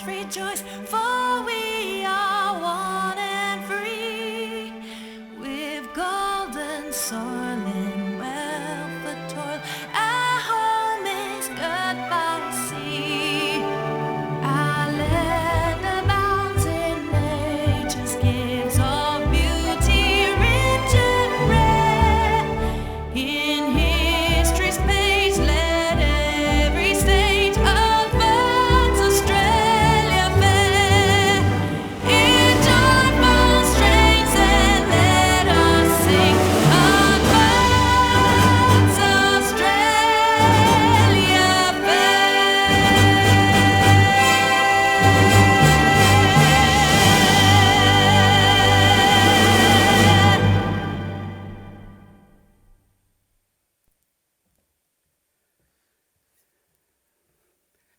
us rejoice, for we are one and free, with golden soil and wealth for toil. Our home is girt by the sea. Our land abounds in nature's gifts of beauty, rich and rare. In history's page, let every stage of Earth's Australia fair. In joyful strains, and let us sing of Earth's Australia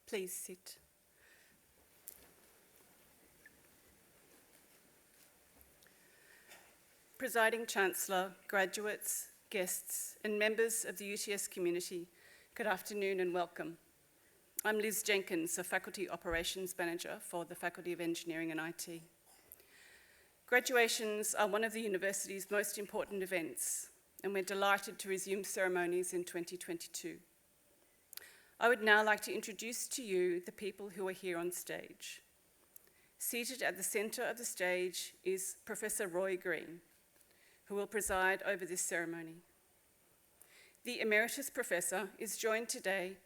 Please sit. Presiding Chancellor, graduates, guests, and members of the UTS community, good afternoon and welcome. I'm Liz Jenkins, a Faculty Operations Manager for the Faculty of Engineering and IT. Graduations are one of the university's most important events, and we're delighted to resume ceremonies in 2022. I would now like to introduce to you the people who are here on stage. Seated at the centre of the stage is Professor Roy Green, who will preside over this ceremony. The Emeritus Professor is joined today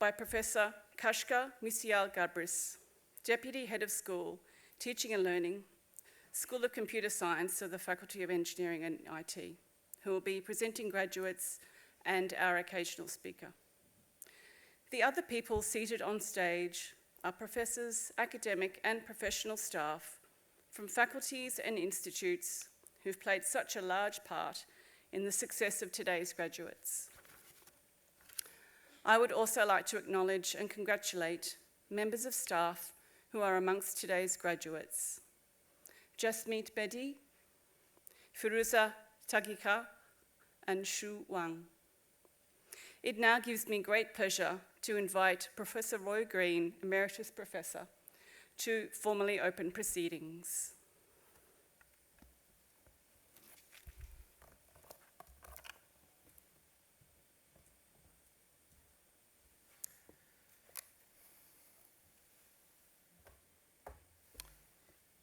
by Professor Kashka Misial-Gabris, Deputy Head of School, Teaching and Learning, School of Computer Science of the Faculty of Engineering and IT, who will be presenting graduates and our occasional speaker. The other people seated on stage are professors, academic and professional staff from faculties and institutes who've played such a large part in the success of today's graduates. I would also like to acknowledge and congratulate members of staff who are amongst today's graduates. Jasmeet Bedi, Firuza Tagika, and Shu Wang. It now gives me great pleasure to invite Professor Roy Green, Emeritus Professor, to formally open proceedings.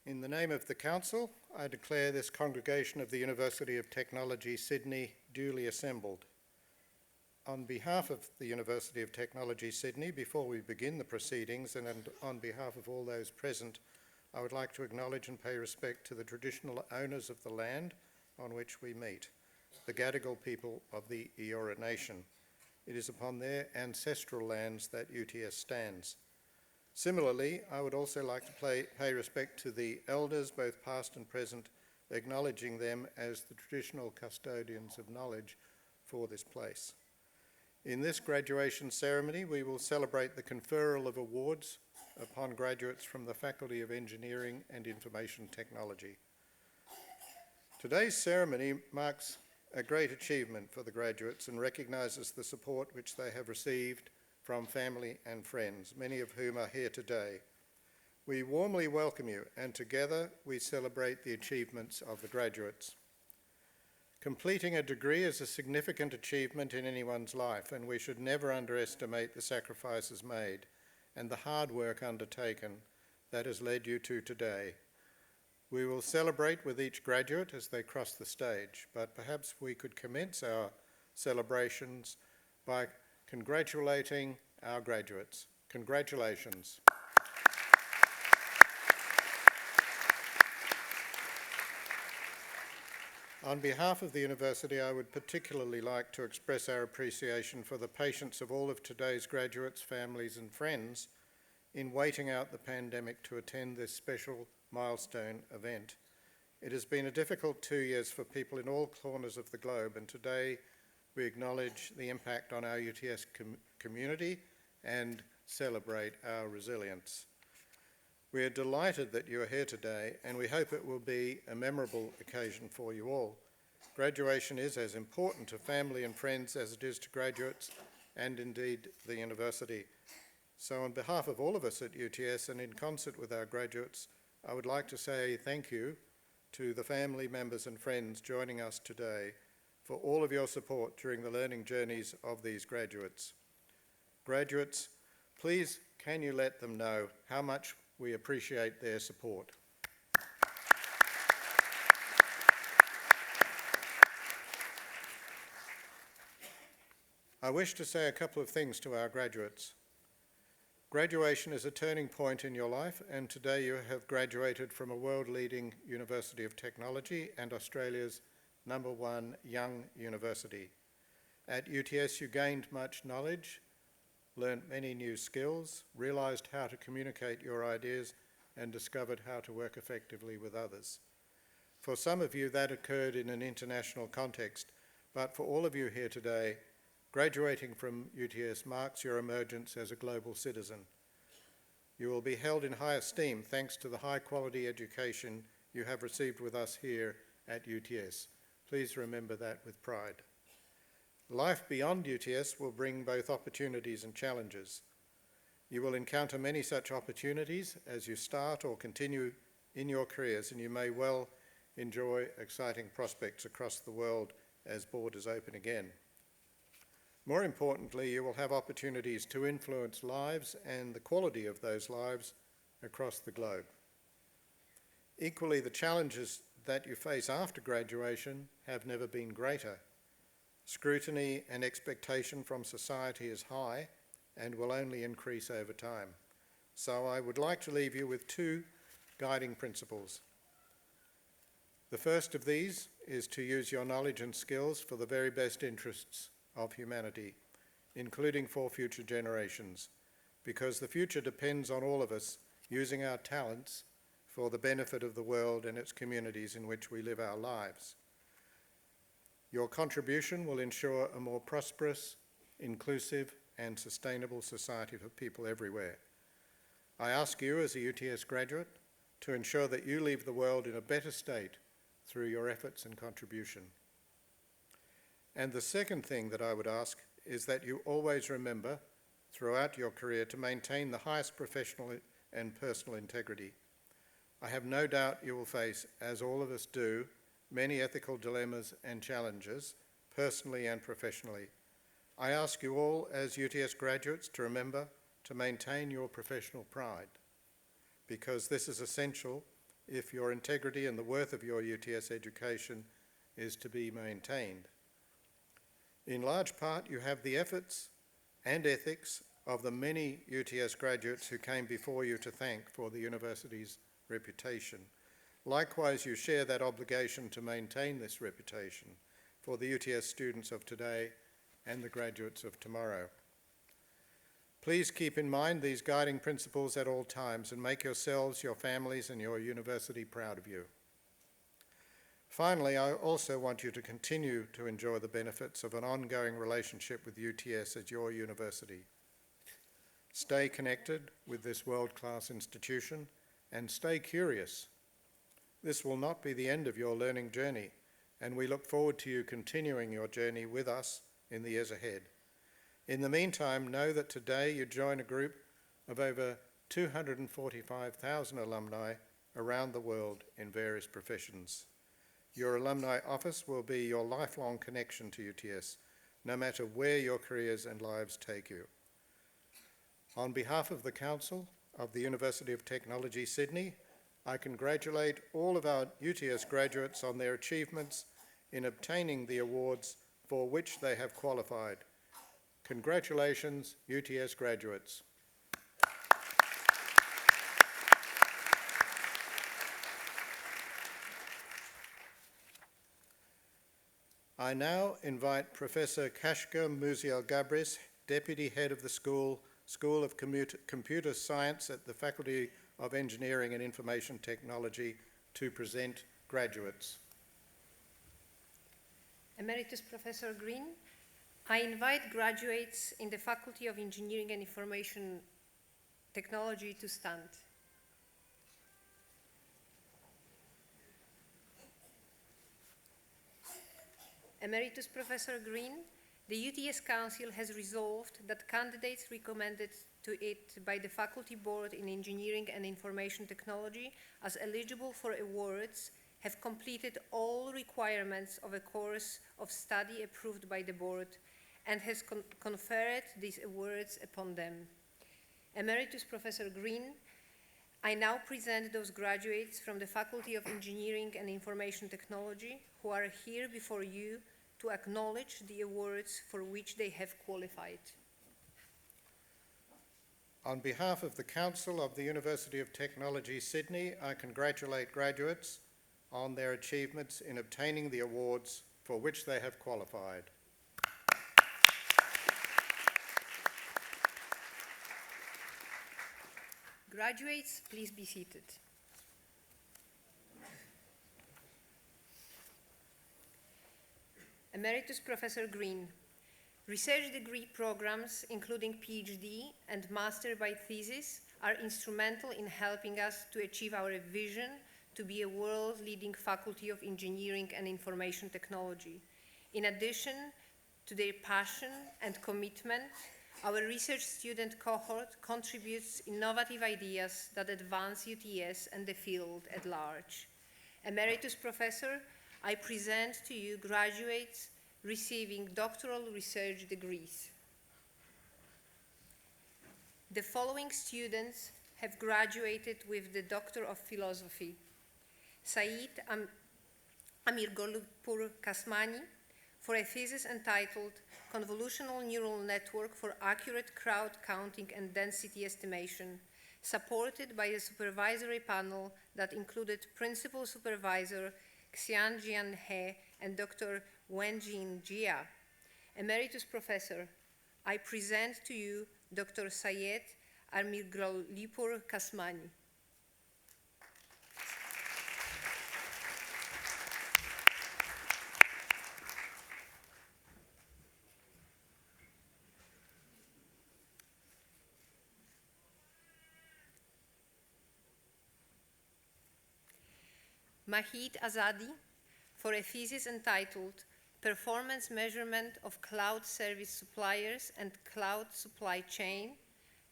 In the name of the Council, I declare this congregation of the University of Technology, Sydney, duly assembled. On behalf of the University of Technology, Sydney, before we begin the proceedings, and on behalf of all those present, I would like to acknowledge and pay respect to the traditional owners of the land on which we meet, the Gadigal people of the Eora Nation. It is upon their ancestral lands that UTS stands. Similarly, I would also like to pay respect to the elders, both past and present, acknowledging them as the traditional custodians of knowledge for this place. In this graduation ceremony, we will celebrate the conferral of awards upon graduates from the Faculty of Engineering and Information Technology. Today's ceremony marks a great achievement for the graduates and recognises the support which they have received from family and friends, many of whom are here today. We warmly welcome you, and together we celebrate the achievements of the graduates. Completing a degree is a significant achievement in anyone's life, and we should never underestimate the sacrifices made and the hard work undertaken that has led you to today. We will celebrate with each graduate as they cross the stage, but perhaps we could commence our celebrations by congratulating our graduates. Congratulations. On behalf of the University, I would particularly like to express our appreciation for the patience of all of today's graduates, families and friends in waiting out the pandemic to attend this special milestone event. It has been a difficult 2 years for people in all corners of the globe, and today we acknowledge the impact on our UTS community and celebrate our resilience. We are delighted that you are here today, and we hope it will be a memorable occasion for you all. Graduation is as important to family and friends as it is to graduates and indeed the university. So on behalf of all of us at UTS and in concert with our graduates, I would like to say thank you to the family members and friends joining us today for all of your support during the learning journeys of these graduates. Graduates, please can you let them know how much we appreciate their support. I wish to say a couple of things to our graduates. Graduation is a turning point in your life, and today you have graduated from a world-leading University of Technology and Australia's #1 young university. At UTS you gained much knowledge, learnt many new skills, realised how to communicate your ideas, and discovered how to work effectively with others. For some of you that occurred in an international context, but for all of you here today, graduating from UTS marks your emergence as a global citizen. You will be held in high esteem thanks to the high-quality education you have received with us here at UTS. Please remember that with pride. Life beyond UTS will bring both opportunities and challenges. You will encounter many such opportunities as you start or continue in your careers, and you may well enjoy exciting prospects across the world as borders open again. More importantly, you will have opportunities to influence lives and the quality of those lives across the globe. Equally, the challenges that you face after graduation have never been greater. Scrutiny and expectation from society is high and will only increase over time. So I would like to leave you with two guiding principles. The first of these is to use your knowledge and skills for the very best interests of humanity, including for future generations, because the future depends on all of us using our talents for the benefit of the world and its communities in which we live our lives. Your contribution will ensure a more prosperous, inclusive, and sustainable society for people everywhere. I ask you as a UTS graduate to ensure that you leave the world in a better state through your efforts and contribution. And the second thing that I would ask is that you always remember throughout your career to maintain the highest professional and personal integrity. I have no doubt you will face, as all of us do, many ethical dilemmas and challenges, personally and professionally. I ask you all as UTS graduates to remember to maintain your professional pride, because this is essential if your integrity and the worth of your UTS education is to be maintained. In large part, you have the efforts and ethics of the many UTS graduates who came before you to thank for the university's reputation. Likewise, you share that obligation to maintain this reputation for the UTS students of today and the graduates of tomorrow. Please keep in mind these guiding principles at all times and make yourselves, your families, and your university proud of you. Finally, I also want you to continue to enjoy the benefits of an ongoing relationship with UTS as your university. Stay connected with this world-class institution and stay curious. This will not be the end of your learning journey, and we look forward to you continuing your journey with us in the years ahead. In the meantime, know that today you join a group of over 245,000 alumni around the world in various professions. Your alumni office will be your lifelong connection to UTS, no matter where your careers and lives take you. On behalf of the Council of the University of Technology, Sydney, I congratulate all of our UTS graduates on their achievements in obtaining the awards for which they have qualified. Congratulations, UTS graduates. I now invite Professor Kashka Musiel-Gabris, Deputy Head of the School of Computer Science at the Faculty of Engineering and Information Technology, to present graduates. Emeritus Professor Green, I invite graduates in the Faculty of Engineering and Information Technology to stand. Emeritus Professor Green, The UTS Council has resolved that candidates recommended to it by the Faculty Board in Engineering and Information Technology as eligible for awards have completed all requirements of a course of study approved by the board and has conferred these awards upon them. Emeritus Professor Green, I now present those graduates from the Faculty of Engineering and Information Technology who are here before you to acknowledge the awards for which they have qualified. On behalf of the Council of the University of Technology, Sydney, I congratulate graduates on their achievements in obtaining the awards for which they have qualified. Graduates, please be seated. Emeritus Professor Green, research degree programs, including PhD and master by thesis, are instrumental in helping us to achieve our vision to be a world-leading faculty of engineering and information technology. In addition to their passion and commitment, our research student cohort contributes innovative ideas that advance UTS and the field at large. Emeritus Professor, I present to you graduates receiving doctoral research degrees. The following students have graduated with the Doctor of Philosophy: Saeed Amirgolpur Kasmani, for a thesis entitled Convolutional Neural Network for Accurate Crowd Counting and Density Estimation, supported by a supervisory panel that included Principal Supervisor Xianjian He and Dr. Wenjin Jia. Emeritus Professor, I present to you Dr. Syed Amirgolpur Kasmani. Mahid Azadi, for a thesis entitled Performance Measurement of Cloud Service Suppliers and Cloud Supply Chain,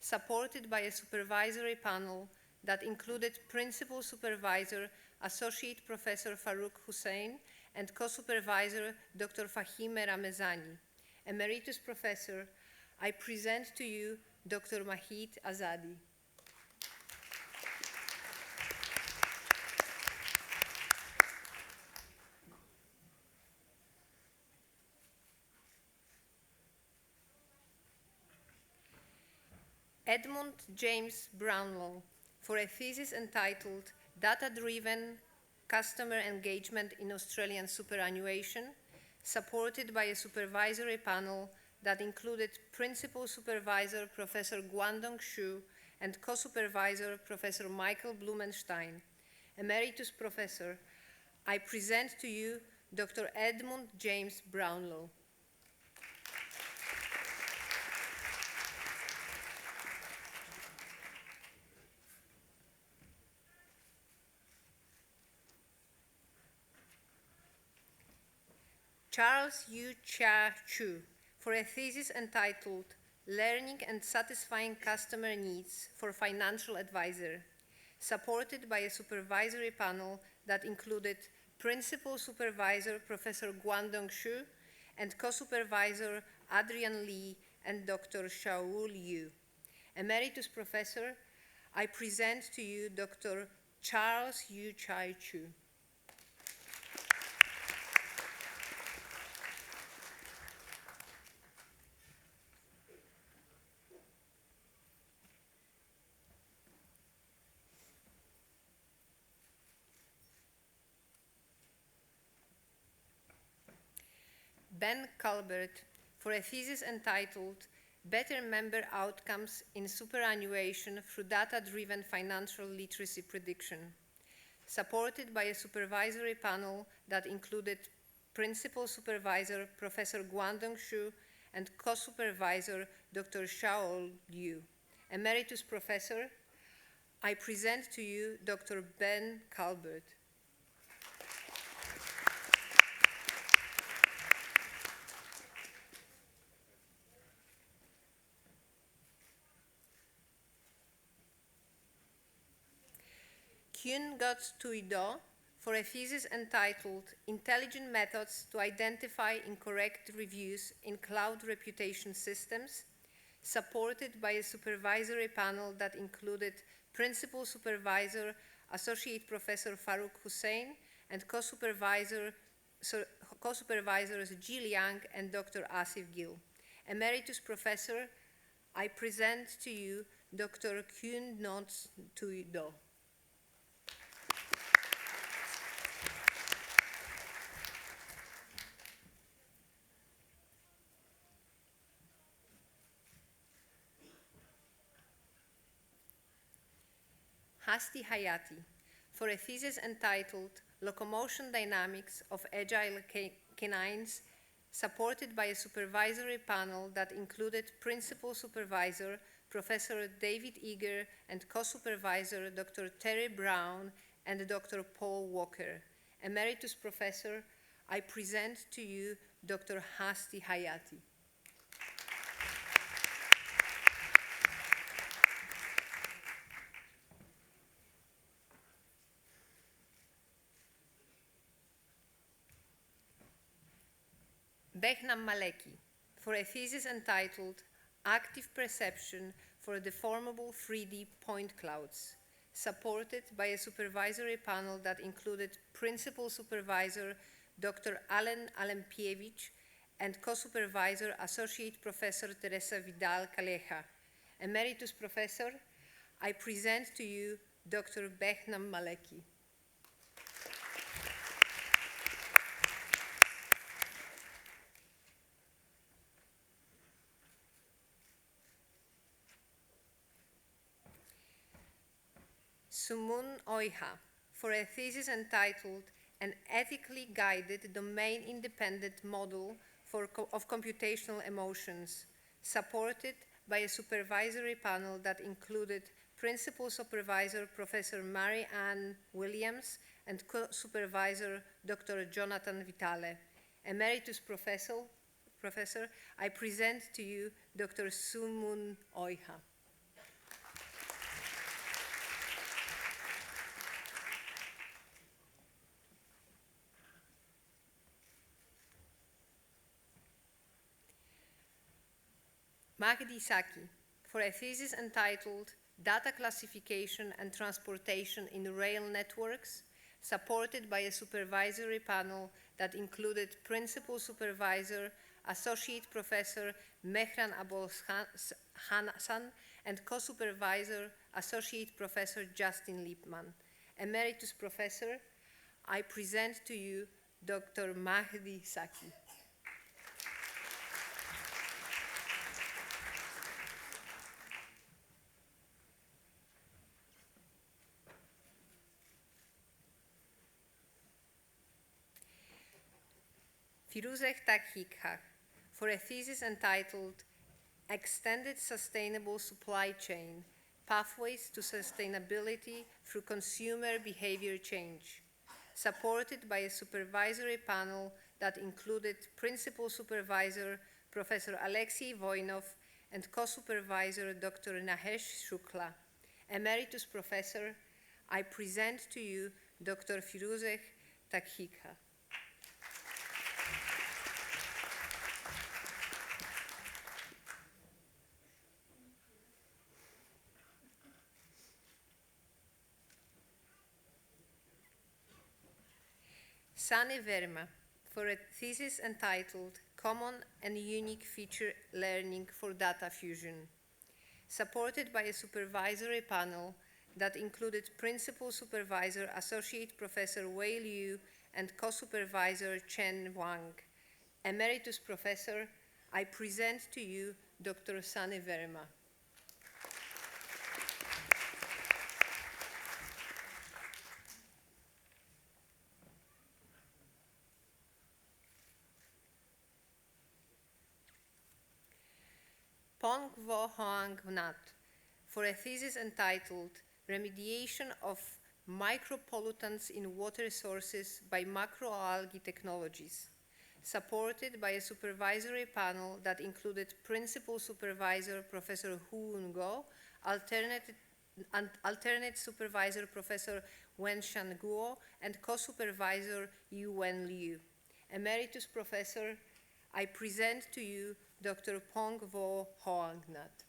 supported by a supervisory panel that included Principal Supervisor Associate Professor Farouk Hussain and Co-Supervisor Dr. Fahim Ramezani. Emeritus Professor, I present to you Dr. Mahid Azadi. Edmund James Brownlow, for a thesis entitled Data-Driven Customer Engagement in Australian Superannuation, supported by a supervisory panel that included Principal Supervisor Professor Guangdong Xu and Co-Supervisor Professor Michael Blumenstein. Emeritus Professor, I present to you Dr. Edmund James Brownlow. Charles Yu Chia Chu, for a thesis entitled Learning and Satisfying Customer Needs for Financial Advisor, supported by a supervisory panel that included Principal Supervisor Professor Guangdong Xu and Co-Supervisor Adrian Li and Dr. Shaul Yu. Emeritus Professor, I present to you Dr. Charles Yu Chia Chu. Ben Colbert, for a thesis entitled Better Member Outcomes in Superannuation Through Data-Driven Financial Literacy Prediction, supported by a supervisory panel that included Principal Supervisor Professor Guangdong Xu and Co-Supervisor Dr. Shaol Liu. Emeritus Professor, I present to you Dr. Ben Colbert. Kyun Got Tuido for a thesis entitled Intelligent Methods to Identify Incorrect Reviews in Cloud Reputation Systems, supported by a supervisory panel that included Principal Supervisor, Associate Professor Farouk Hussein, and co-supervisors Ji Liang and Dr. Asif Gil. Emeritus Professor, I present to you Dr. Kyun Got Tuido. Hasti Hayati for a thesis entitled Locomotion Dynamics of Agile Canines, supported by a supervisory panel that included Principal Supervisor Professor David Eager and co-supervisor Dr. Terry Brown and Dr. Paul Walker. Emeritus Professor, I present to you Dr. Hasti Hayati. Behnam Maleki for a thesis entitled Active Perception for Deformable 3D Point Clouds, supported by a supervisory panel that included Principal Supervisor Dr. Alen Alempievich and co-supervisor Associate Professor Teresa Vidal Calleja. Emeritus Professor, I present to you Dr. Behnam Maleki. Sumun Oiha for a thesis entitled An Ethically Guided Domain-Independent Model of Computational Emotions, supported by a supervisory panel that included Principal Supervisor Professor Mary Ann Williams and co-supervisor Dr. Jonathan Vitale. Emeritus Professor, I present to you Dr. Sumun Oiha. Mahdi Saki for a thesis entitled Data Classification and Transportation in Rail Networks, supported by a supervisory panel that included Principal Supervisor, Associate Professor Mehran Abol Hassan, and co-supervisor, Associate Professor Justin Lippmann. Emeritus Professor, I present to you Dr. Mahdi Saki. Firuzeh Taghikha for a thesis entitled Extended Sustainable Supply Chain, Pathways to Sustainability Through Consumer Behavior Change, supported by a supervisory panel that included Principal Supervisor Professor Alexei Voinov and co-supervisor Dr. Nahesh Shukla. Emeritus Professor, I present to you Dr. Firuzeh Taghikha. Sane Verma for a thesis entitled Common and Unique Feature Learning for Data Fusion, supported by a supervisory panel that included Principal Supervisor Associate Professor Wei Liu and co-supervisor Chen Wang. Emeritus Professor, I present to you Dr. Sane Verma. Pong Vo Hoang Nhat for a thesis entitled Remediation of Micropollutants in Water Sources by Macroalgae Technologies, supported by a supervisory panel that included Principal Supervisor Professor Hu Ngo, alternate supervisor Professor Wenshan Guo, and co-supervisor Yuwen Liu. Emeritus Professor, I present to you Dr. Pong Vo Hoang Nhat.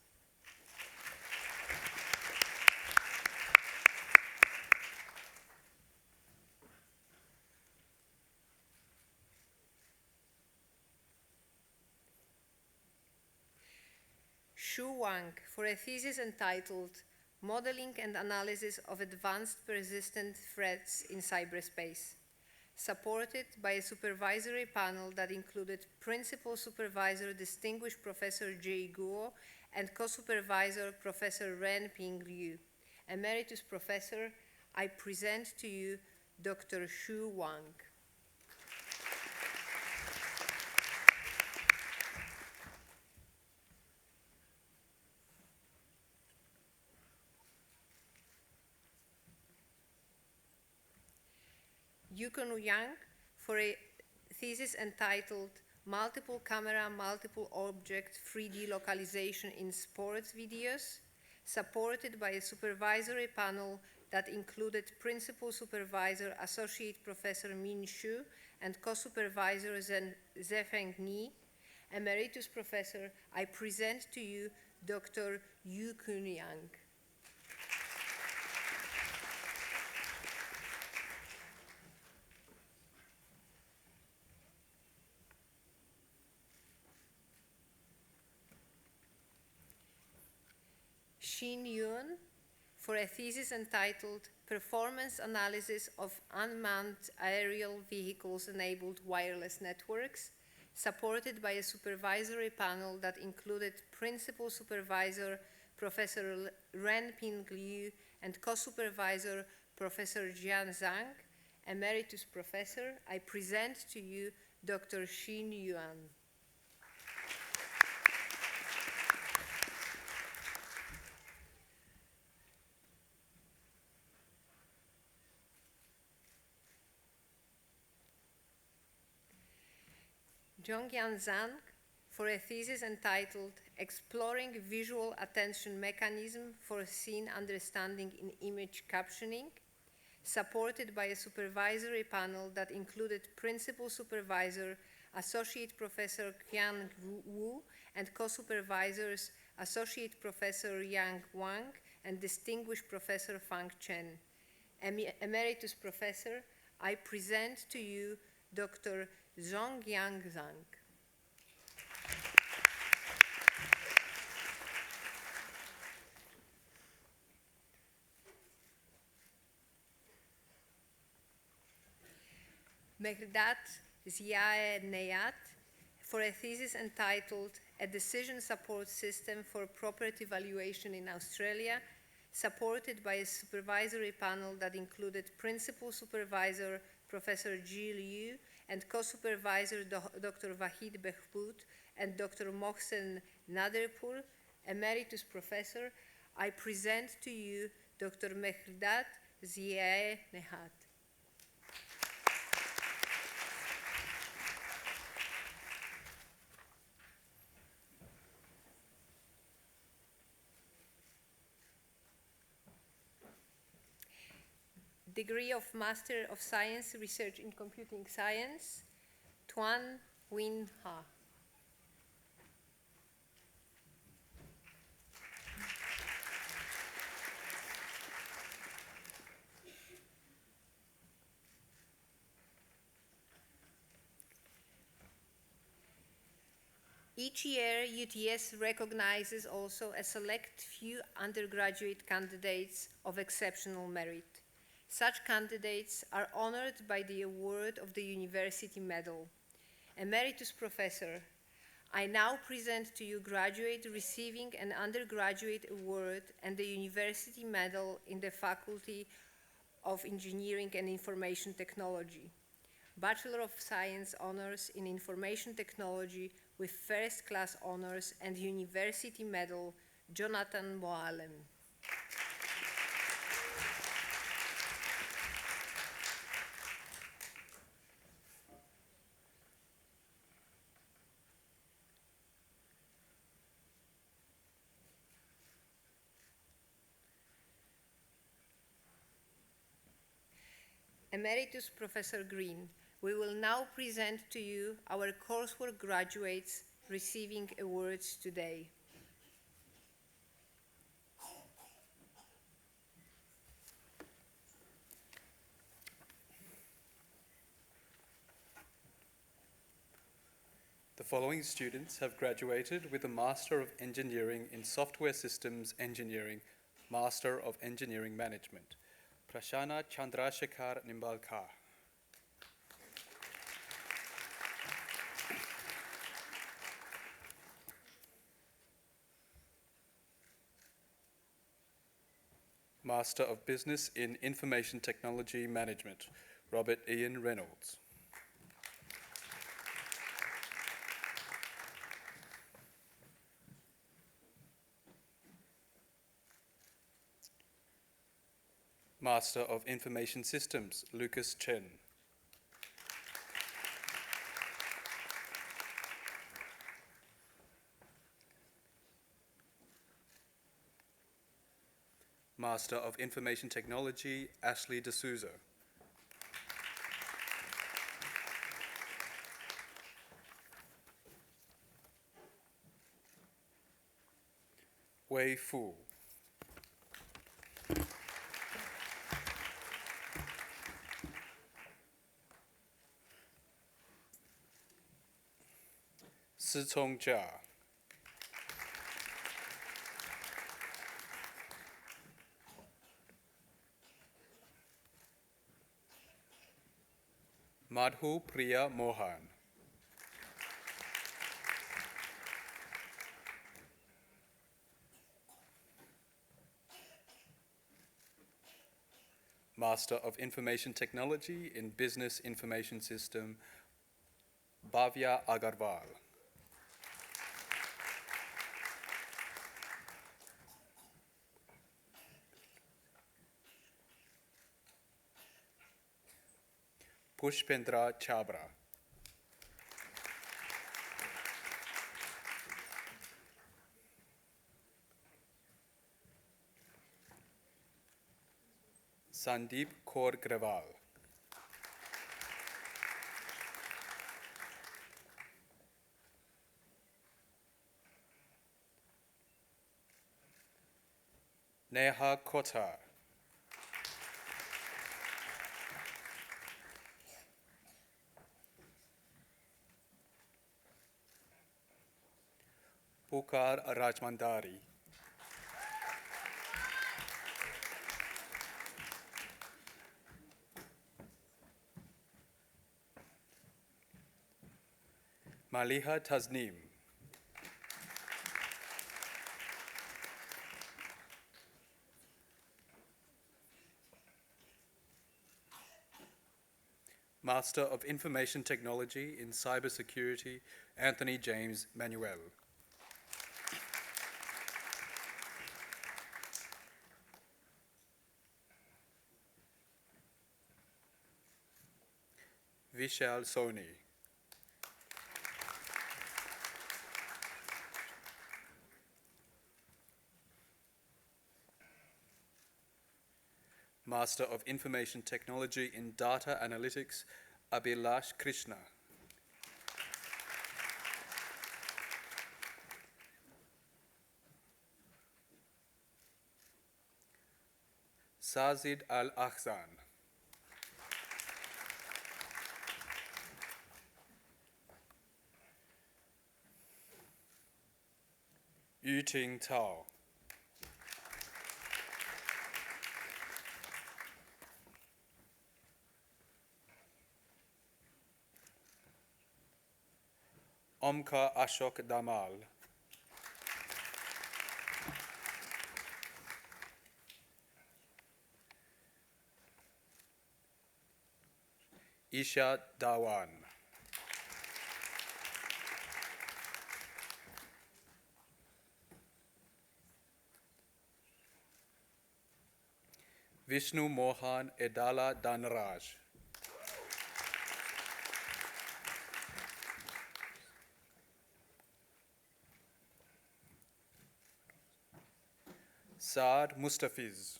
Xu Wang, for a thesis entitled Modeling and Analysis of Advanced Persistent Threats in Cyberspace, supported by a supervisory panel that included Principal Supervisor Distinguished Professor Jay Guo and co-supervisor Professor Renping Liu. Emeritus Professor, I present to you Dr. Xu Wang. Yukon Yang, for a thesis entitled Multiple Camera, Multiple Object 3D Localization in Sports Videos, supported by a supervisory panel that included Principal Supervisor Associate Professor Min Xu and co-supervisor Zefeng Ni. Emeritus Professor, I present to you Dr. Yukon Yang. Xin Yun, for a thesis entitled Performance Analysis of Unmanned Aerial Vehicles-Enabled Wireless Networks, supported by a supervisory panel that included Principal Supervisor Professor Renping Liu and co-supervisor Professor Jian Zhang. Emeritus Professor, I present to you Dr. Xin Yuan. Zhongyan Zhang, for a thesis entitled Exploring Visual Attention Mechanism for Scene Understanding in Image Captioning, supported by a supervisory panel that included Principal Supervisor, Associate Professor Qian Wu, and co-supervisors Associate Professor Yang Wang and Distinguished Professor Fang Chen. Emeritus Professor, I present to you Dr. Zhongyang Zhang. Mehrdad Ziae Neyat, for a thesis entitled A Decision Support System for Property Valuation in Australia, supported by a supervisory panel that included Principal Supervisor Professor Ji Liu and co-supervisor Dr. Wahid Behboud and Dr. Mohsen Naderpur. Emeritus Professor, I present to you Dr. Mehrdad Ziae Neyat. Degree of Master of Science, Research in Computing Science, Tuan Win Ha. Each year, UTS recognizes also a select few undergraduate candidates of exceptional merit. Such candidates are honored by the award of the University Medal. Emeritus Professor, I now present to you graduate receiving an undergraduate award and the University Medal in the Faculty of Engineering and Information Technology. Bachelor of Science honors in Information Technology with first-class honors and University Medal, Jonathan Moalem. Emeritus Professor Green, we will now present to you our coursework graduates receiving awards today. The following students have graduated with a Master of Engineering in Software Systems Engineering, Master of Engineering Management. Prashana Chandrasekhar Nimbalkar. Master of Business in Information Technology Management, Robert Ian Reynolds. Master of Information Systems, Lucas Chen. Master of Information Technology, Ashley D'Souza. Wei Fu. Sicong Jia. Madhu Priya Mohan. Master of Information Technology in Business Information System, Bhavya Agarwal. Pushpendra Chabra. Sandeep Kaur Grewal. Neha Kothar. Pukar Rajmandari. Maliha Tasneem. Master of Information Technology in Cybersecurity, Anthony James Manuel. Vishal Soni. Master of Information Technology in Data Analytics, Abhilash Krishna. Sazid Al-Ahzan. Yuting Tao. Omkar Ashok Damal. Isha Dawan. Vishnu Mohan Edala Dhanraj. Saad Mustafiz.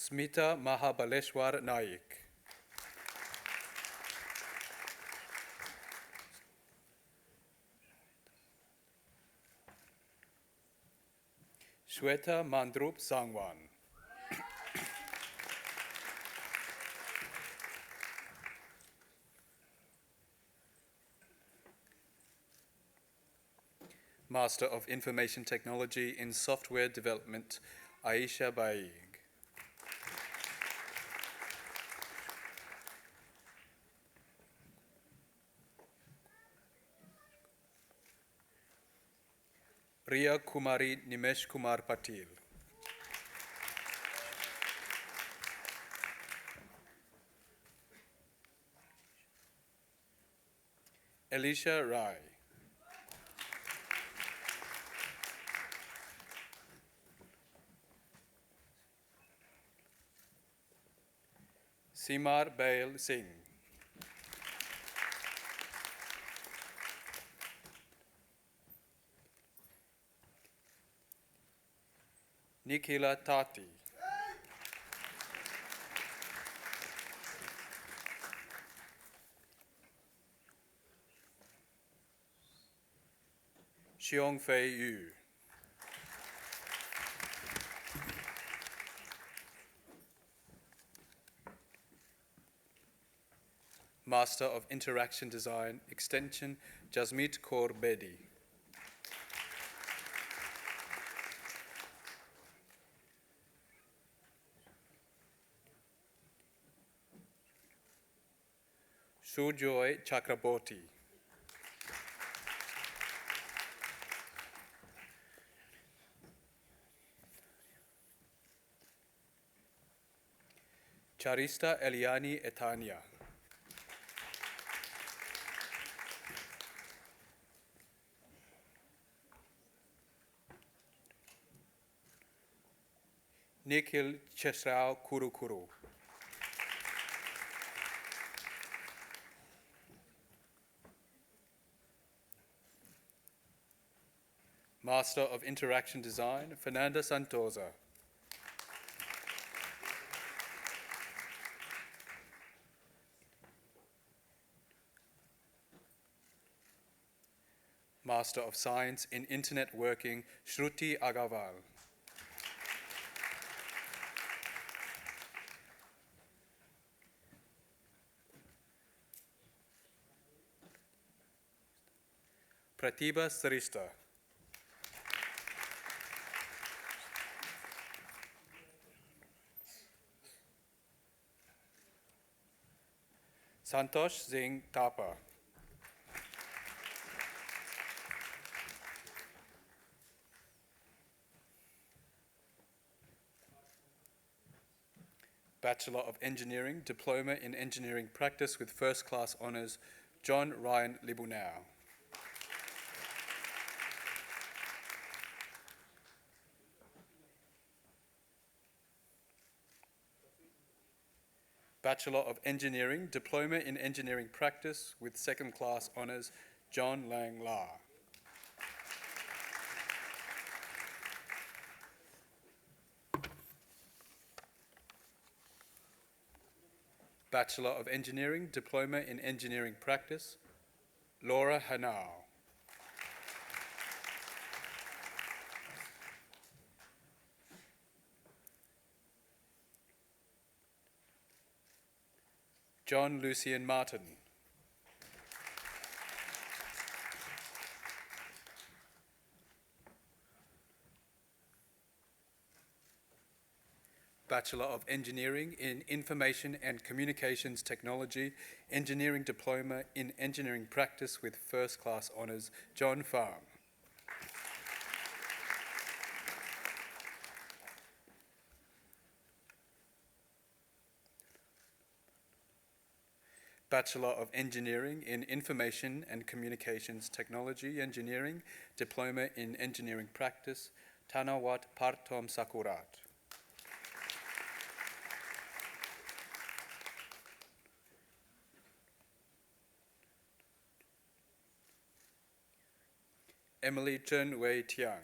Smita Mahabaleshwar Naik. Shweta Mandrup Sangwan. Master of Information Technology in Software Development, Aisha Baig. Riya Kumari Nimesh Kumar Patil. Elisha Rai. Simar Bail Singh. Nikhila Tati. Xiong Fei Yu. Master of Interaction Design, Extension, Jasmeet Kaur Bedi. Sujoy Chakraborty. Charista Eliani Etania. Nikhil Chesrao Kurukuru. Master of Interaction Design, Fernanda Santosa. Master of Science in Internet Working, Shruti Agarwal. Pratibha Sarista. Santosh Singh Thapa. Bachelor of Engineering, Diploma in Engineering Practice with First Class Honours, John Ryan Libunau. Bachelor of Engineering, Diploma in Engineering Practice with Second Class Honours, John Lang La. Bachelor of Engineering, Diploma in Engineering Practice, Laura Hanau. John Lucian Martin. Bachelor of Engineering in Information and Communications Technology, Engineering Diploma in Engineering Practice with First Class Honours, John Farm. Bachelor of Engineering in Information and Communications Technology, Engineering, Diploma in Engineering Practice, Tanawat Partom Sakurat. Emily Chen Wei Tiang.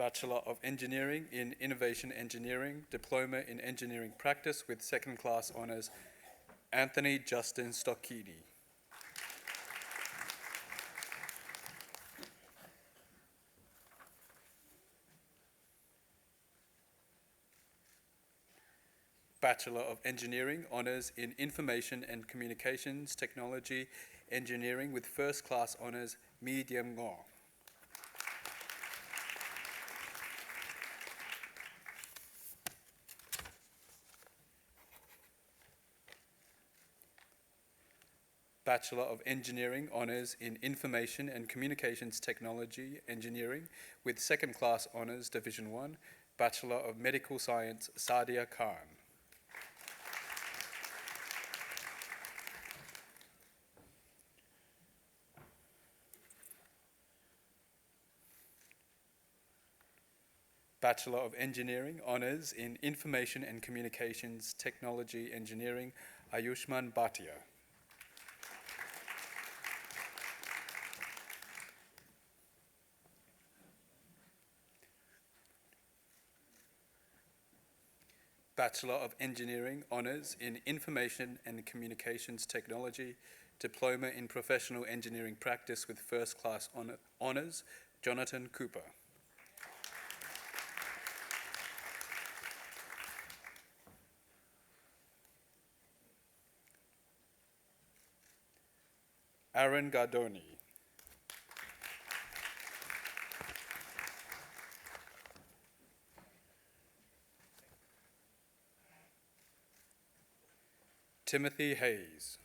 Bachelor of Engineering in Innovation Engineering, Diploma in Engineering Practice with second class honours, Anthony Justin Stocchini. Bachelor of Engineering Honours in Information and Communications Technology Engineering with first class honours, Mi Diem Ngo. Bachelor of Engineering Honours in Information and Communications Technology Engineering with second class honours, Division 1, Bachelor of Medical Science, Sadia Khan. Bachelor of Engineering Honours in Information and Communications Technology Engineering, Ayushman Bhatia. Bachelor of Engineering Honours in Information and Communications Technology, Diploma in Professional Engineering Practice with First Class Honours, Jonathan Cooper. Aaron Gardoni. Timothy Hayes.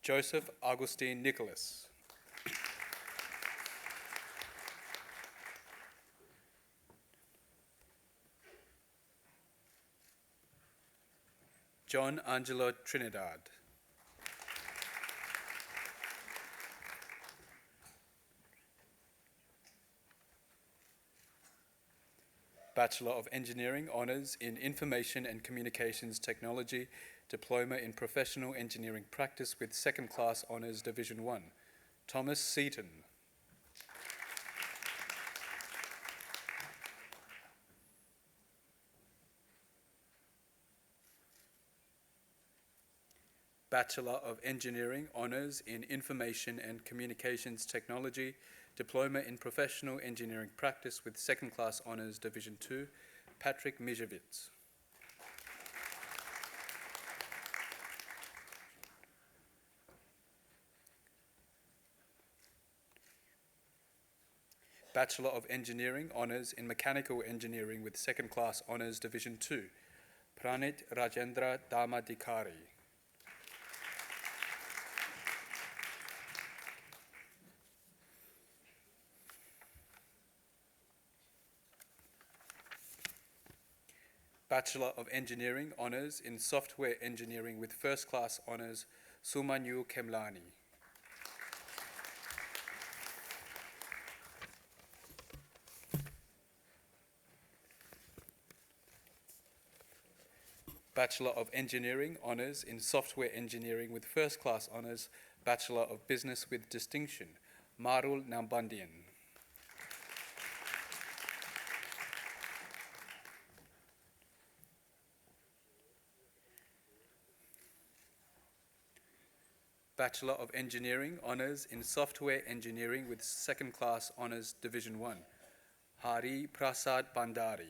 Joseph Augustine Nicholas. John Angelo Trinidad. Bachelor of Engineering Honours in Information and Communications Technology, Diploma in Professional Engineering Practice with second class honours, Division 1, Thomas Seaton. Bachelor of Engineering Honours in Information and Communications Technology, Diploma in Professional Engineering Practice with second class honours, Division 2, Patrick Mijewitz. Bachelor of Engineering Honours in Mechanical Engineering with second class honours, Division 2, Pranit Rajendra Damadikari. Bachelor of Engineering Honours in Software Engineering with First Class Honours, Sumanyu Kemlani. Bachelor of Engineering Honours in Software Engineering with First Class Honours, Bachelor of Business with Distinction, Marul Nambandian. Bachelor of Engineering Honours in Software Engineering with Second Class Honours, Division 1, Hari Prasad Bandari.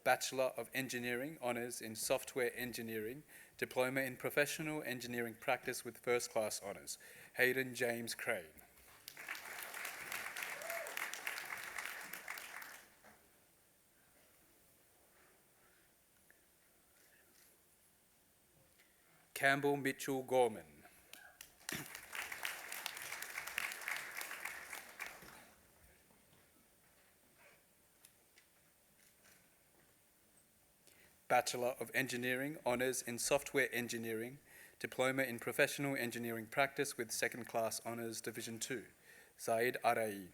Bachelor of Engineering Honours in Software Engineering, Diploma in Professional Engineering Practice with First Class Honours, Hayden James Crane. Campbell Mitchell Gorman. Bachelor of Engineering Honours in Software Engineering, Diploma in Professional Engineering Practice with Second Class Honours, Division 2, Zaid Araeen.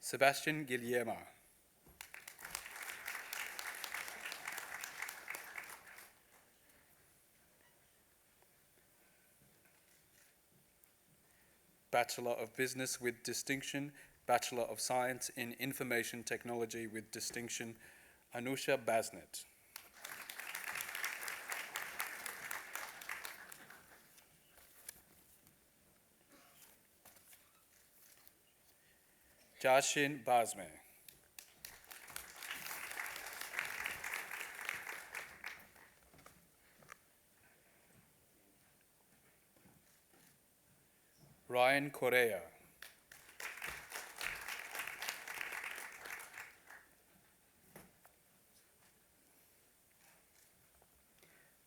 Sebastian Guillermo. Bachelor of Business with distinction, Bachelor of Science in Information Technology with distinction, Anusha Basnet. Jashin Basme. Ryan Correa.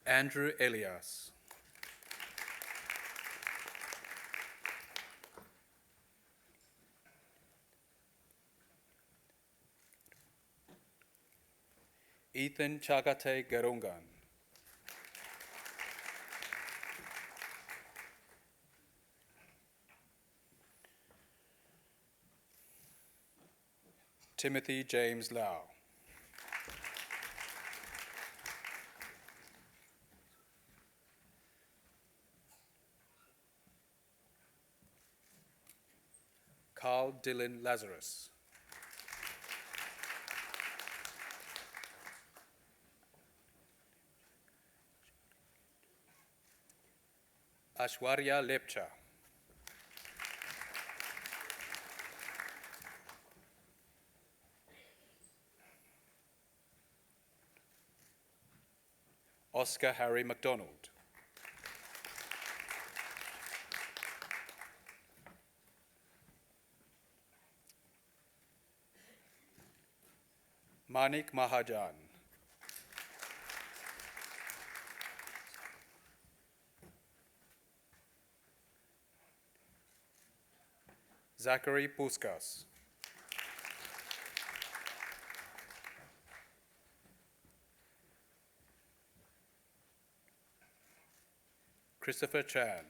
Andrew Elias. Ethan Chagate Gerungan. Timothy James Lau. Carl Dylan Lazarus. Ashwarya Lepcha. Oscar Harry MacDonald. Manik Mahajan. Zachary Puskas. Christopher Chan.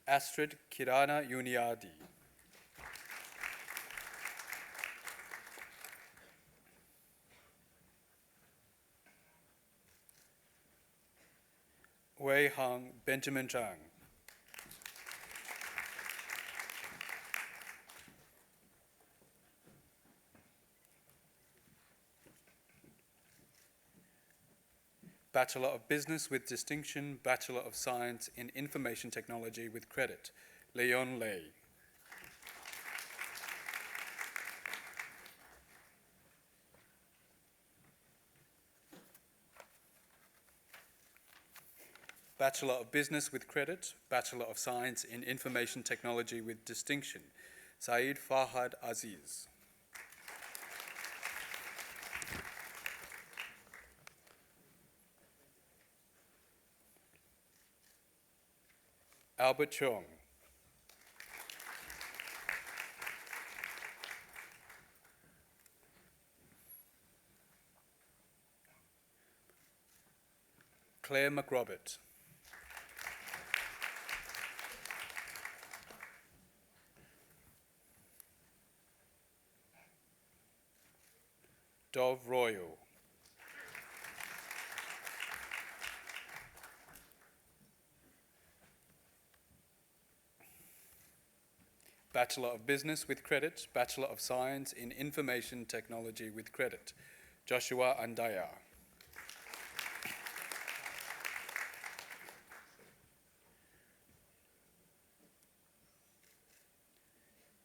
Astrid Kirana Uniadi. Wei Hang Benjamin Zhang. Bachelor of Business with distinction, Bachelor of Science in Information Technology with credit, Leon Lei. Bachelor of Business with credit, Bachelor of Science in Information Technology with distinction, Saeed Fahad Aziz. Albert Chong. Claire McRobert. Dov Royal. Bachelor of Business with credit, Bachelor of Science in Information Technology with credit, Joshua Andaya.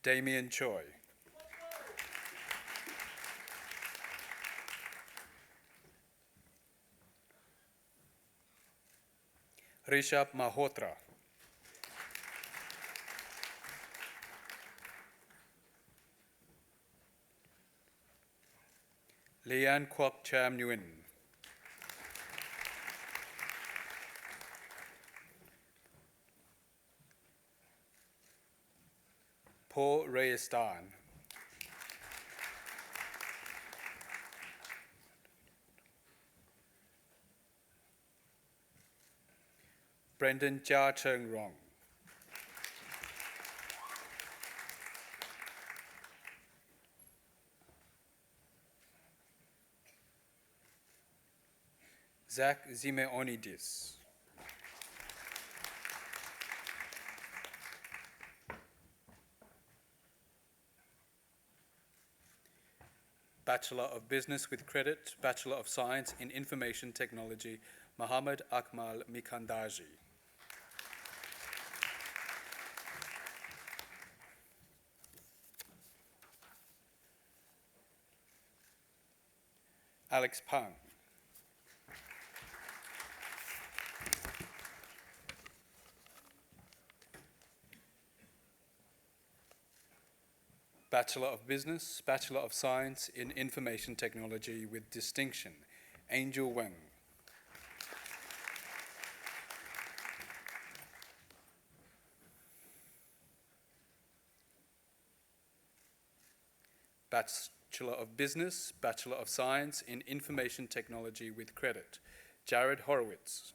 Damien Choi. Rishabh Malhotra. Lian Kwok Cham Nguyen. Paul Reyestan. Brendan Jia Cheng Rong. Zach Zimeonidis. Bachelor of Business with Credit, Bachelor of Science in Information Technology, Mohammed Akmal Mikandaji. Alex Pang. Bachelor of Business, Bachelor of Science in Information Technology with distinction, Angel Weng. Bachelor of Business, Bachelor of Science in Information Technology with credit, Jared Horowitz.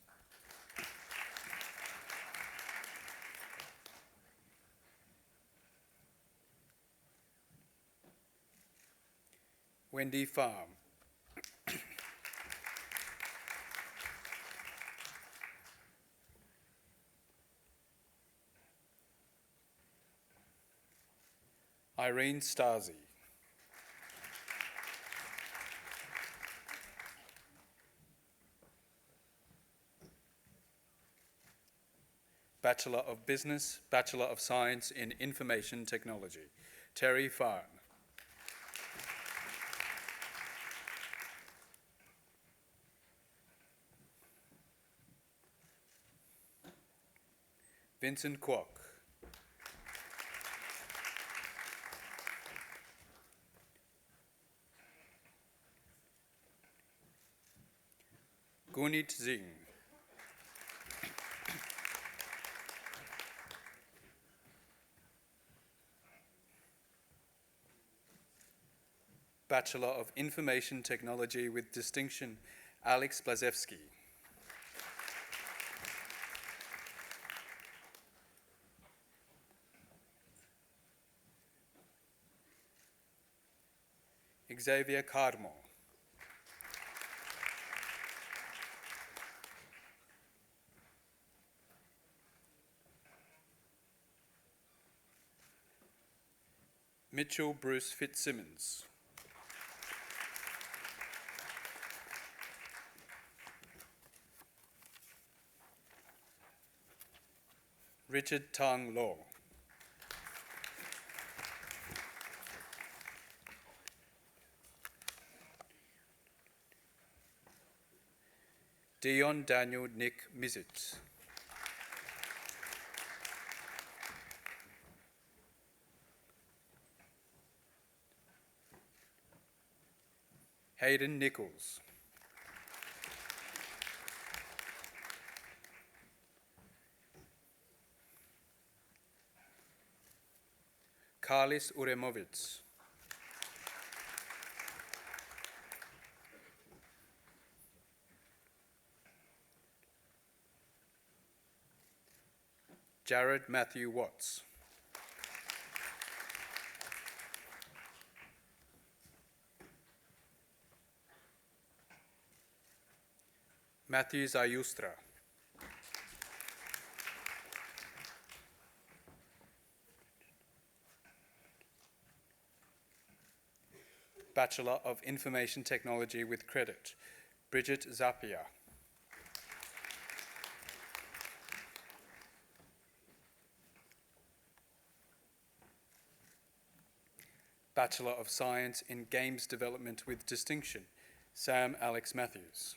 Wendy Farm. Irene Stasi. Bachelor of Business, Bachelor of Science in Information Technology, Terry Farn. Vincent Kwok. Gunit Singh. Bachelor of Information Technology with distinction, Alex Blazewski. Xavier Carmo. Mitchell Bruce Fitzsimmons. Richard Tang Law. Dion Daniel Nick Mizit. Hayden Nichols. Karlis Uremovitz. Jared Matthew Watts. Matthew Zayustra. Bachelor of Information Technology with credit, Bridget Zapier. Bachelor of Science in Games Development with distinction, Sam Alex Matthews.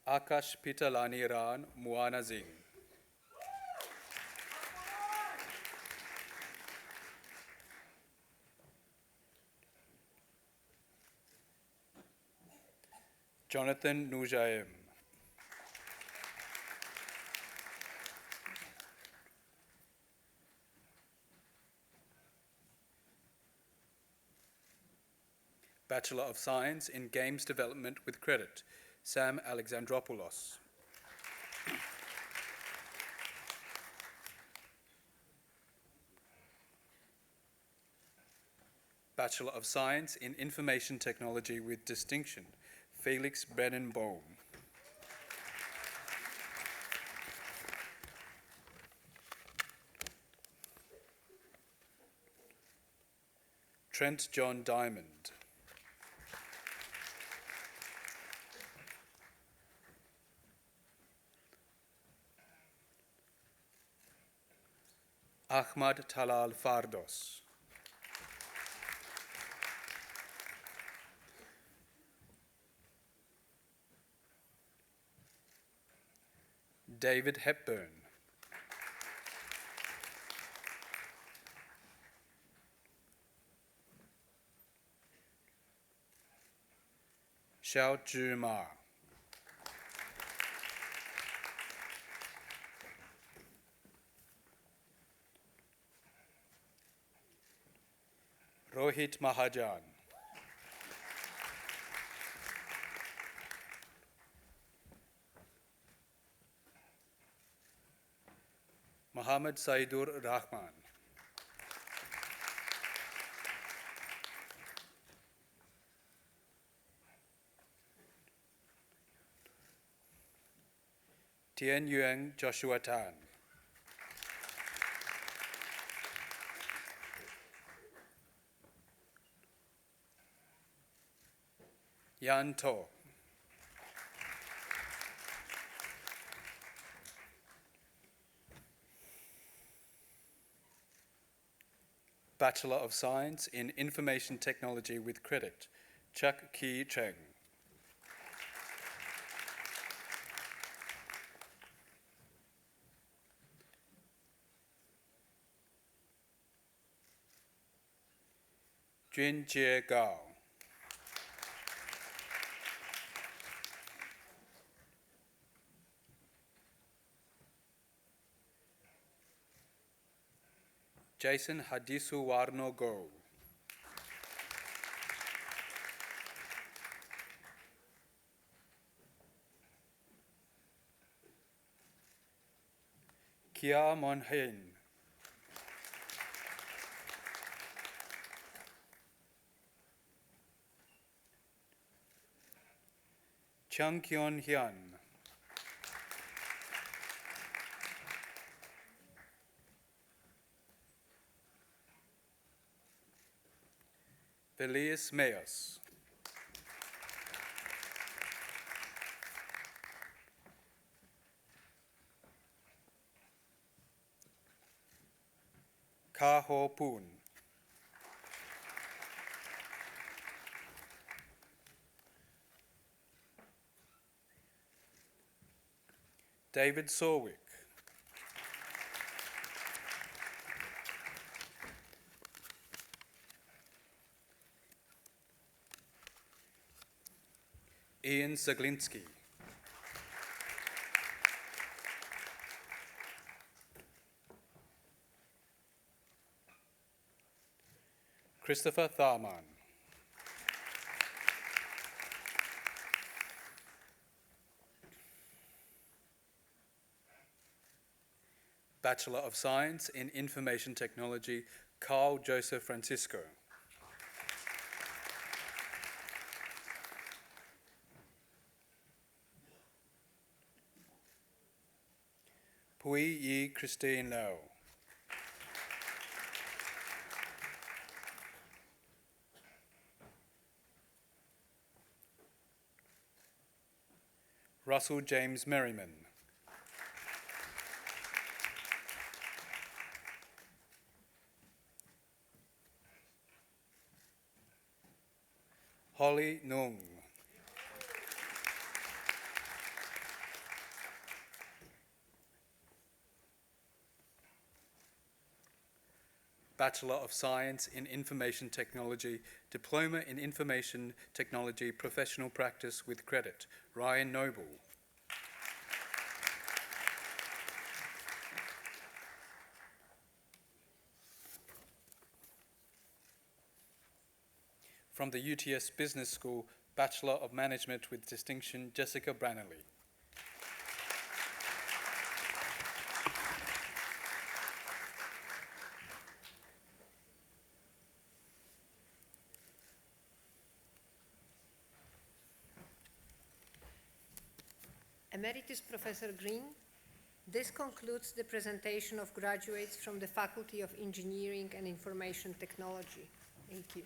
Akash Pitalani Ran Muana Singh. Jonathan Nujaim. Bachelor of Science in Games Development with credit, Sam Alexandropoulos. Bachelor of Science in Information Technology with distinction, Felix Brennan-Bohm. Trent John Diamond. Ahmad Talal Fardos. David Hepburn. Xiao Zhi Ma. Rohit Mahajan. Muhammad Saidur Rahman. Tien Yuan Joshua Tan. Yan To. Bachelor of Science in Information Technology with credit, Chuck Ki Cheng. Jun Jie Gao. Jason Hadisu Warno Go. Kia Mon Hein. Chang Kyon Hyun. Velius Meos. Ka Ho Poon. David Sorwick. Ian Zaglinski. Christopher Tharman. Bachelor of Science in Information Technology, Carl Joseph Francisco. Pui Yi Christine Lau. Russell James Merriman. Holly Nung. Bachelor of Science in Information Technology, Diploma in Information Technology Professional Practice with credit, Ryan Noble. from the UTS Business School, Bachelor of Management with Distinction, Jessica Brannerly. Emeritus Professor Green, this concludes the presentation of graduates from the Faculty of Engineering and Information Technology. Thank you.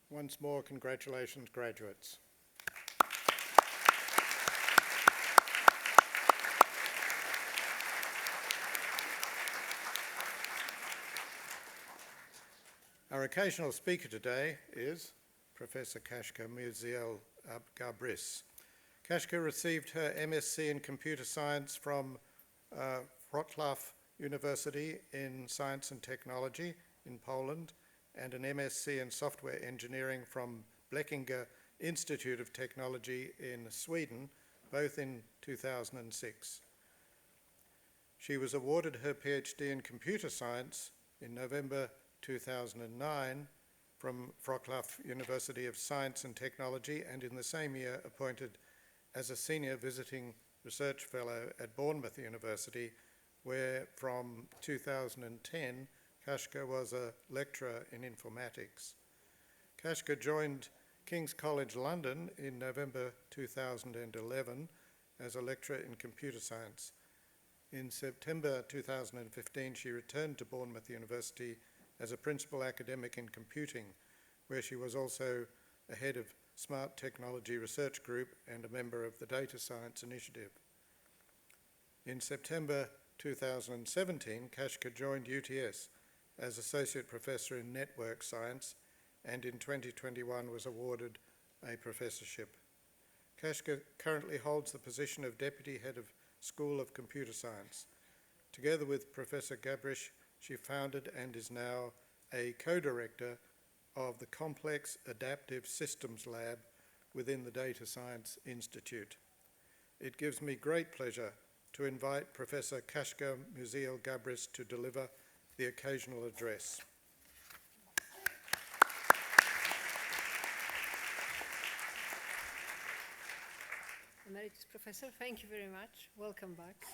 Once more, congratulations, graduates. Our occasional speaker today is Professor Kashka Mirziel-Gabris. Kashka received her MSc in Computer Science from Wrocław University in Science and Technology in Poland, and an MSc in Software Engineering from Blekinge Institute of Technology in Sweden, both in 2006. She was awarded her PhD in Computer Science in November 2009 from Wrocław University of Science and Technology, and in the same year appointed as a Senior Visiting Research Fellow at Bournemouth University, where from 2010 Kashka was a lecturer in informatics. Kashka joined King's College London in November 2011 as a lecturer in computer science. In September 2015, she returned to Bournemouth University as a principal academic in computing, where she was also a head of Smart Technology Research Group and a member of the Data Science Initiative. In September 2017, Kashka joined UTS as Associate Professor in Network Science, and in 2021 was awarded a professorship. Kashka currently holds the position of Deputy Head of School of Computer Science. Together with Professor Gabrish, she founded and is now a co-director of the Complex Adaptive Systems Lab within the Data Science Institute. It gives me great pleasure to invite Professor Kashka Mirziel-Gabris to deliver the occasional address. Emeritus Professor, thank you very much. Welcome back.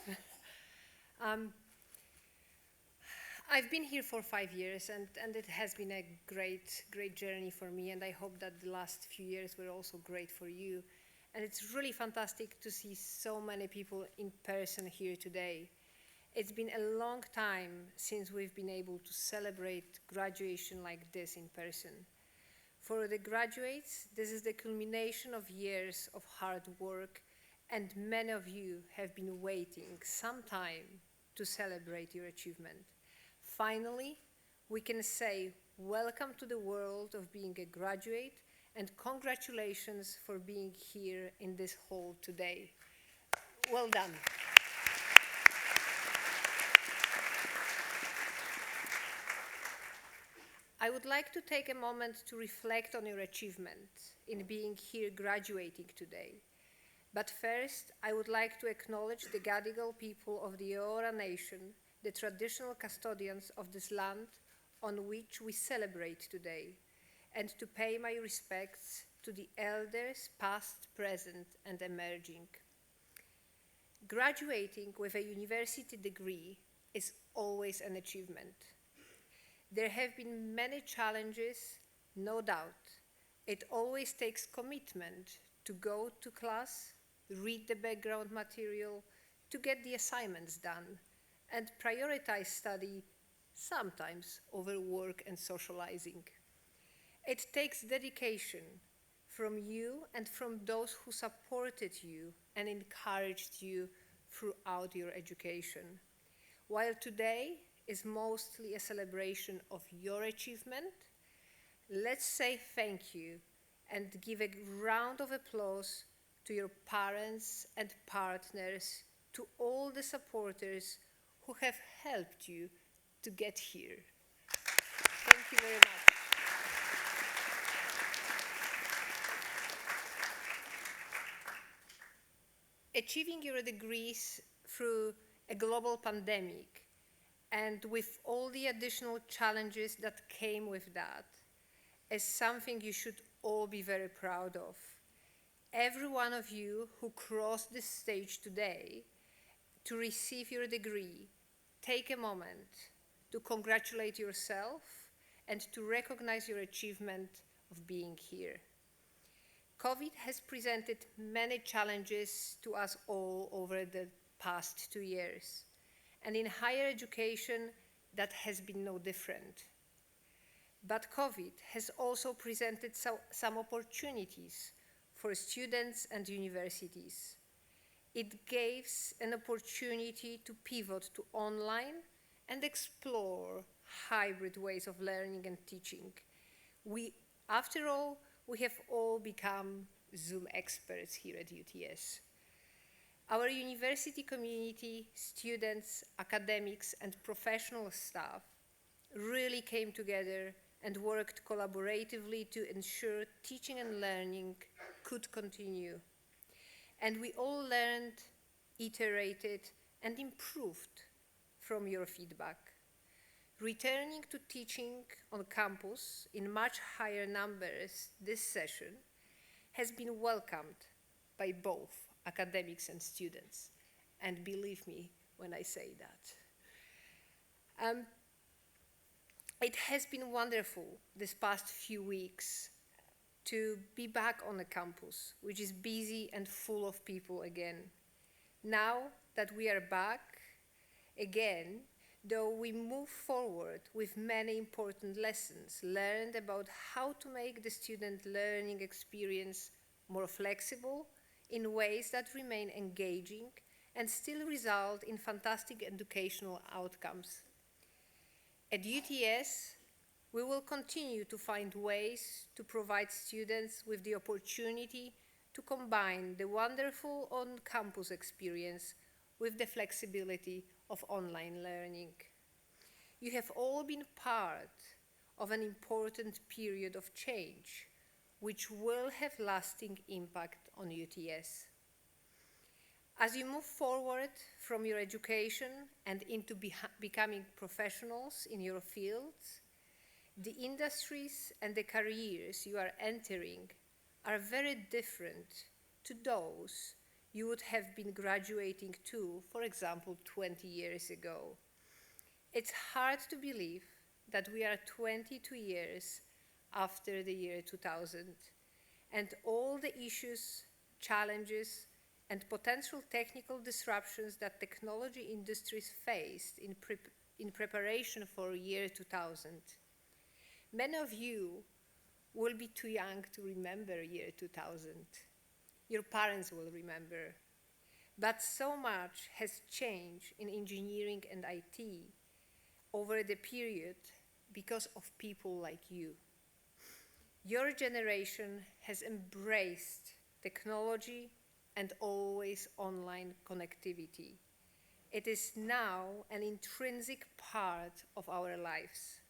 I've been here for 5 years, and it has been a great journey for me, and I hope that the last few years were also great for you. And it's really fantastic to see so many people in person here today. It's been a long time since we've been able to celebrate graduation like this in person. For the graduates, this is the culmination of years of hard work, and many of you have been waiting some time to celebrate your achievement. Finally, we can say welcome to the world of being a graduate, and congratulations for being here in this hall today. Well done. I would like to take a moment to reflect on your achievement in being here graduating today. But first, I would like to acknowledge the Gadigal people of the Eora Nation, the traditional custodians of this land on which we celebrate today, and to pay my respects to the elders past, present, and emerging. Graduating with a university degree is always an achievement. There have been many challenges, no doubt. It always takes commitment to go to class, read the background material, to get the assignments done, and prioritize study, sometimes over work and socializing. It takes dedication from you and from those who supported you and encouraged you throughout your education. While today is mostly a celebration of your achievement, let's say thank you and give a round of applause to your parents and partners, to all the supporters who have helped you to get here. Thank you very much. Achieving your degrees through a global pandemic and with all the additional challenges that came with that, as something you should all be very proud of. Every one of you who crossed this stage today to receive your degree, take a moment to congratulate yourself and to recognize your achievement of being here. COVID has presented many challenges to us all over the past 2 years, and in higher education, that has been no different. But COVID has also presented some opportunities for students and universities. It gives an opportunity to pivot to online and explore hybrid ways of learning and teaching. After all, we have all become Zoom experts here at UTS. Our university community, students, academics, and professional staff really came together and worked collaboratively to ensure teaching and learning could continue. And we all learned, iterated, and improved from your feedback. Returning to teaching on campus in much higher numbers this session has been welcomed by both academics and students. And believe me when I say that. It has been wonderful this past few weeks to be back on the campus, which is busy and full of people again. Now that we are back again, though we move forward with many important lessons learned about how to make the student learning experience more flexible in ways that remain engaging and still result in fantastic educational outcomes. At UTS, we will continue to find ways to provide students with the opportunity to combine the wonderful on-campus experience with the flexibility of online learning. You have all been part of an important period of change, which will have lasting impact on UTS. As you move forward from your education and into becoming professionals in your fields, the industries and the careers you are entering are very different to those you would have been graduating to, for example, 20 years ago. It's hard to believe that we are 22 years after the year 2000, and all the issues, challenges, and potential technical disruptions that technology industries faced in preparation for year 2000. Many of you will be too young to remember year 2000. Your parents will remember. But so much has changed in engineering and IT over the period because of people like you. Your generation has embraced technology and always online connectivity. It is now an intrinsic part of our lives.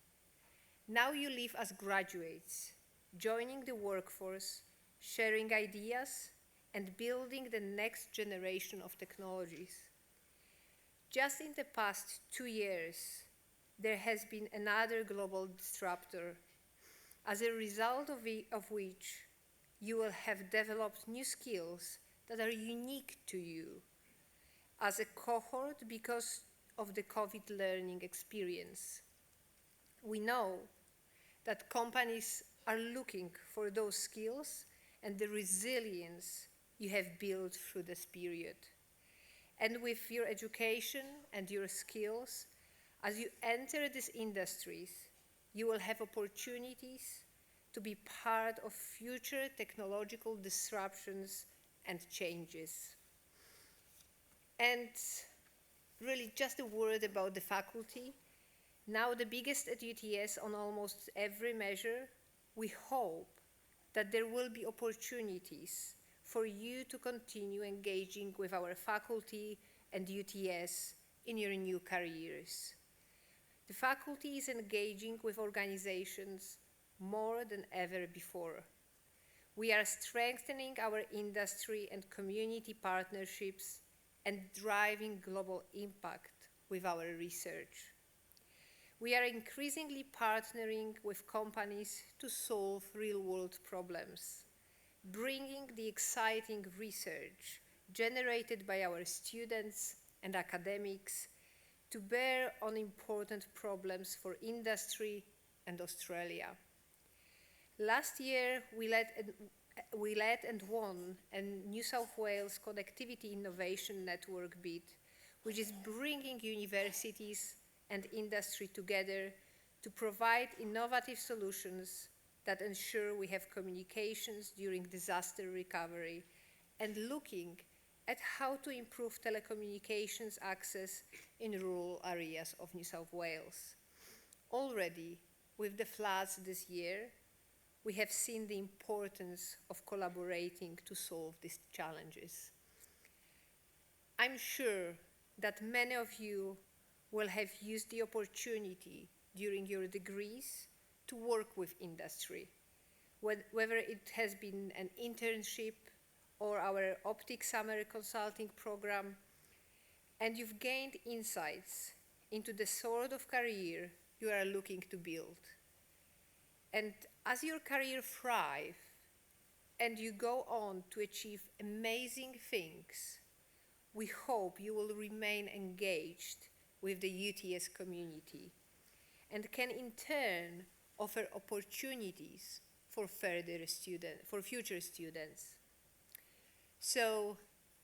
Now you live as graduates, joining the workforce, sharing ideas, and building the next generation of technologies. Just in the past 2 years, there has been another global disruptor, as a result of which you will have developed new skills that are unique to you as a cohort because of the COVID learning experience. We know that companies are looking for those skills and the resilience you have built through this period. And with your education and your skills, as you enter these industries, you will have opportunities to be part of future technological disruptions and changes. And really just a word about the faculty. Now the biggest at UTS on almost every measure, we hope that there will be opportunities for you to continue engaging with our faculty and UTS in your new careers. The faculty is engaging with organizations more than ever before. We are strengthening our industry and community partnerships and driving global impact with our research. We are increasingly partnering with companies to solve real-world problems, bringing the exciting research generated by our students and academics to bear on important problems for industry and Australia. Last year, we led and won a New South Wales Connectivity Innovation Network bid, which is bringing universities and industry together to provide innovative solutions that ensure we have communications during disaster recovery and looking at how to improve telecommunications access in rural areas of New South Wales. Already, with the floods this year, we have seen the importance of collaborating to solve these challenges. I'm sure that many of you will have used the opportunity during your degrees to work with industry, whether it has been an internship or our Optic Summer Consulting Program, and you've gained insights into the sort of career you are looking to build. And as your career thrives and you go on to achieve amazing things, we hope you will remain engaged with the UTS community and can in turn offer opportunities for future students. So,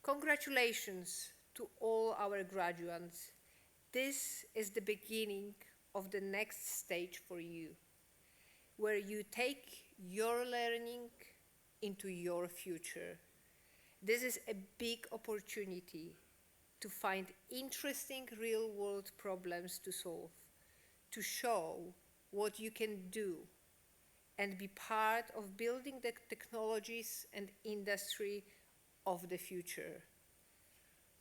congratulations to all our graduates. This is the beginning of the next stage for you, where you take your learning into your future. This is a big opportunity to find interesting real-world problems to solve, to show what you can do, and be part of building the technologies and industry of the future.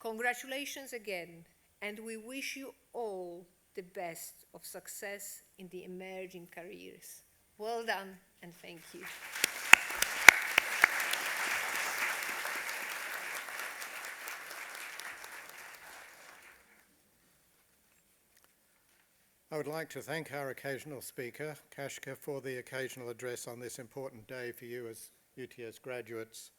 Congratulations again, and we wish you all the best of success in the emerging careers. Well done, and thank you. I would like to thank our occasional speaker, Kashka, for the occasional address on this important day for you as UTS graduates.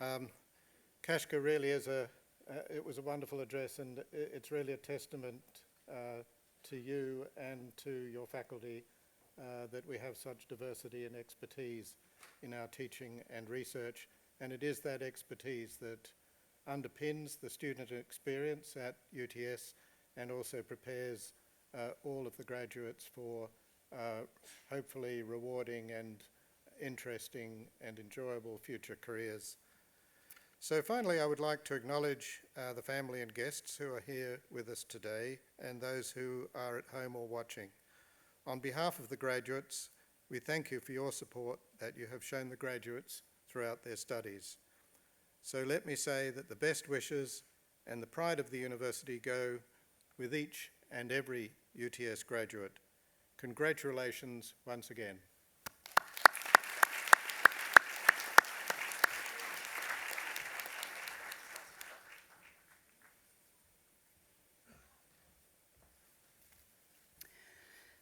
Kashka really is it was a wonderful address, and it's really a testament to you and to your faculty that we have such diversity and expertise in our teaching and research, and it is that expertise that underpins the student experience at UTS and also prepares all of the graduates for hopefully rewarding and interesting and enjoyable future careers. So finally, I would like to acknowledge the family and guests who are here with us today and those who are at home or watching. On behalf of the graduates, we thank you for your support that you have shown the graduates throughout their studies. So let me say that the best wishes and the pride of the university go with each and every UTS graduate. Congratulations once again.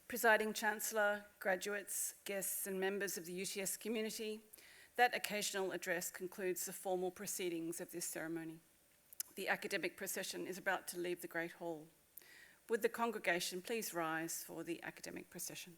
Presiding Chancellor, graduates, guests and members of the UTS community, that occasional address concludes the formal proceedings of this ceremony. The academic procession is about to leave the Great Hall. Would the congregation please rise for the academic procession?